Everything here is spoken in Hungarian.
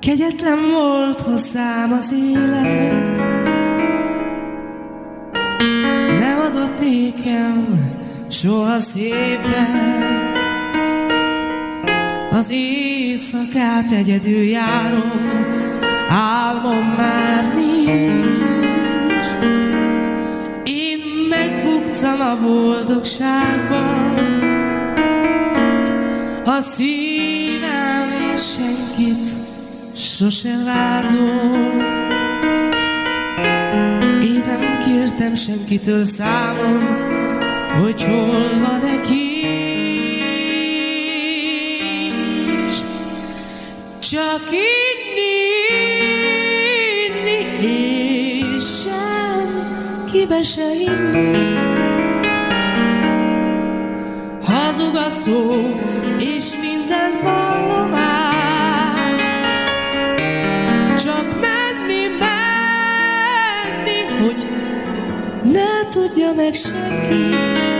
Kegyetlen volt hozzám az élet, nem adott nékem soha szépet. Az éjszakát egyedül járom, álmom már nincs. Én megbuktam a boldogságban, a szívem senkit sosem vádol. Én nem kértem senkitől számon, hogy hol van-e kincs. Csak inni és senkibe se inni. Hazug a szó és minden vallomás, csak menni, hogy ne tudja meg senki.